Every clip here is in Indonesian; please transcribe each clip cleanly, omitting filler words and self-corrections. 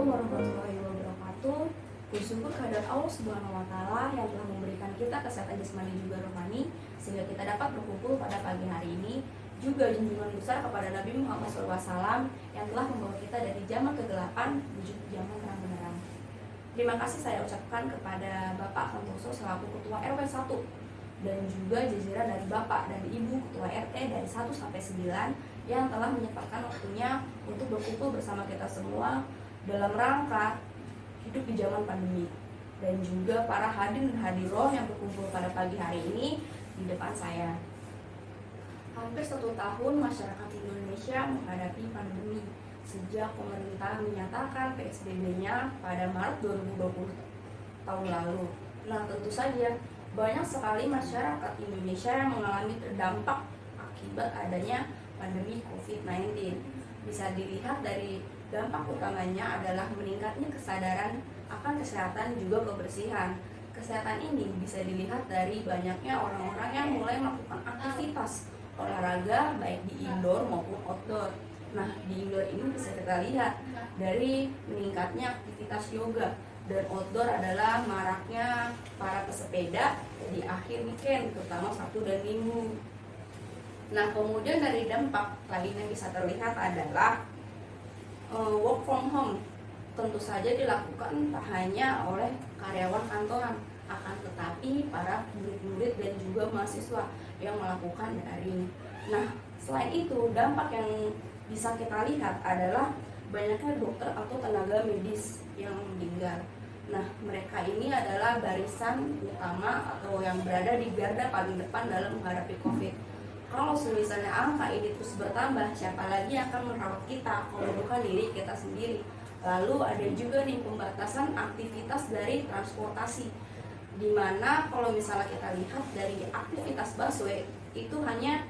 Assalamualaikum warahmatullahi wabarakatuh. Bersyukur kehadirat Allah Subhanahu wa Ta'ala yang telah memberikan kita kesehatan jasmani juga rohani sehingga kita dapat berkumpul pada pagi hari ini. Juga junjungan besar kepada Nabi Muhammad SAW yang telah membawa kita dari zaman kegelapan menuju zaman terang benderang. Terima kasih saya ucapkan kepada Bapak Santoso selaku Ketua RW 1 dan juga jajaran dari Bapak dan Ibu Ketua RT dari 1 sampai 9 yang telah menyempatkan waktunya untuk berkumpul bersama kita semua dalam rangka hidup di zaman pandemi, dan juga para hadirin dan hadiroh yang berkumpul pada pagi hari ini di depan saya. Hampir 1 tahun masyarakat Indonesia menghadapi pandemi sejak pemerintah menyatakan PSBB-nya pada Maret 2020 tahun lalu. Nah, tentu saja banyak sekali masyarakat Indonesia yang mengalami terdampak akibat adanya pandemi COVID-19. Bisa dilihat dari dampak utamanya adalah meningkatnya kesadaran akan kesehatan juga kebersihan. Kesehatan ini bisa dilihat dari banyaknya orang-orang yang mulai melakukan aktivitas olahraga baik di indoor maupun outdoor. Nah, di indoor ini bisa kita lihat dari meningkatnya aktivitas yoga, dan outdoor adalah maraknya para pesepeda di akhir weekend, terutama Sabtu dan Minggu. Nah, kemudian dari dampak lain yang bisa terlihat adalah work from home. Tentu saja dilakukan tak hanya oleh karyawan kantoran, akan tetapi para murid-murid dan juga mahasiswa yang melakukan daring. Nah, selain itu dampak yang bisa kita lihat adalah banyaknya dokter atau tenaga medis yang meninggal. Nah, mereka ini adalah barisan utama atau yang berada di garda paling depan dalam menghadapi COVID. Kalau misalnya angka ini terus bertambah, siapa lagi yang akan merawat kita kalau bukan diri kita sendiri? Lalu ada juga nih pembatasan aktivitas dari transportasi, dimana kalau misalnya kita lihat dari aktivitas busway itu hanya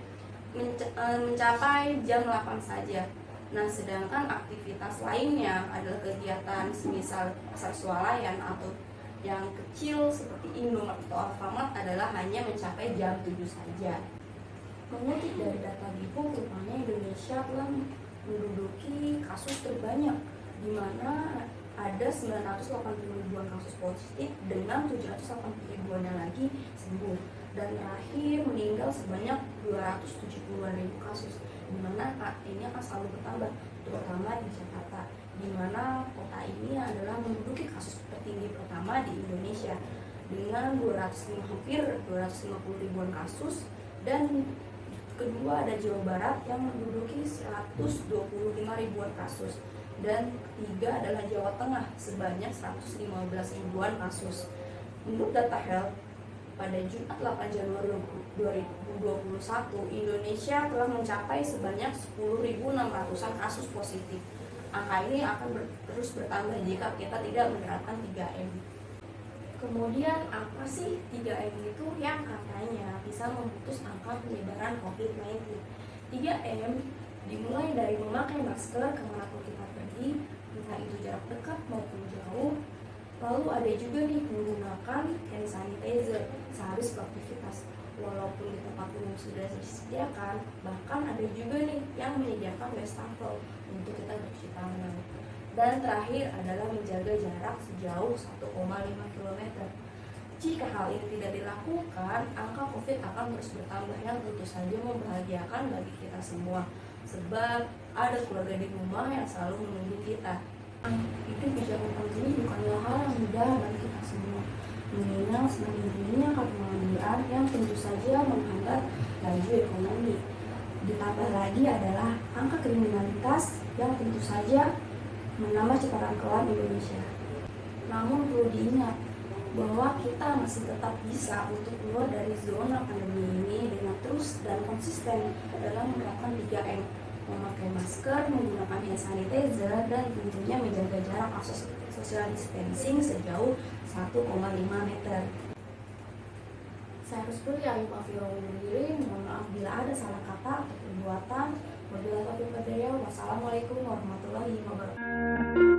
mencapai jam 8 saja. Nah, sedangkan aktivitas lainnya adalah kegiatan semisal pasar swalayan atau yang kecil seperti Indomaret atau Alfamart adalah hanya mencapai jam 7 saja. Mengutip dari data BIPOM, rupanya Indonesia telah menduduki kasus terbanyak, di mana ada 980 ribuan kasus positif dengan 780 ribuan yang lagi sembuh, dan terakhir meninggal sebanyak 270 ribu kasus, di mana ini akan selalu bertambah, terutama di Jakarta, di mana kota ini adalah menduduki kasus tertinggi pertama di Indonesia dengan hampir 250 ribuan kasus, dan kedua ada Jawa Barat yang menduduki 125 ribuan kasus, dan ketiga adalah Jawa Tengah sebanyak 115 ribuan kasus. Menurut data Health, pada Jumat 8 Januari 2021, Indonesia telah mencapai sebanyak 10.600-an kasus positif. Angka ini akan terus bertambah jika kita tidak menerapkan 3M. Kemudian apa sih 3M itu yang katanya bisa memutus angka penyebaran COVID-19? 3M dimulai dari memakai masker kemanapun kita pergi, entah itu jarak dekat maupun jauh. Lalu ada juga nih menggunakan hand sanitizer sehabis beraktivitas, walaupun di tempat umum sudah disediakan. Bahkan ada juga nih yang menyediakan wastafel untuk kita bercuci tangan. Dan terakhir adalah menjaga jarak sejauh 1,5 km. Jika hal ini tidak dilakukan, angka COVID akan terus bertambah yang tentu saja membahagiakan bagi kita semua, sebab ada keluarga di rumah yang selalu menunggu kita. Itu kebijakan pandemi bukanlah hal yang mudah bagi kita semua, mengingat semakin tingginya angka pengangguran yang tentu saja menghambat laju ekonomi. Ditambah lagi adalah angka kriminalitas yang tentu saja menambah catatan kelam Indonesia. Namun perlu diingat bahwa kita masih tetap bisa untuk keluar dari zona pandemi ini dengan terus dan konsisten dalam menerapkan 3M, memakai masker, menggunakan hand sanitizer, dan tentunya menjaga jarak social distancing sejauh 1,5 meter. Saya Rusli Ayu Afirullah, mohon maaf bila ada salah kata atau perbuatan. Wassalamualaikum warahmatullahi wabarakatuh.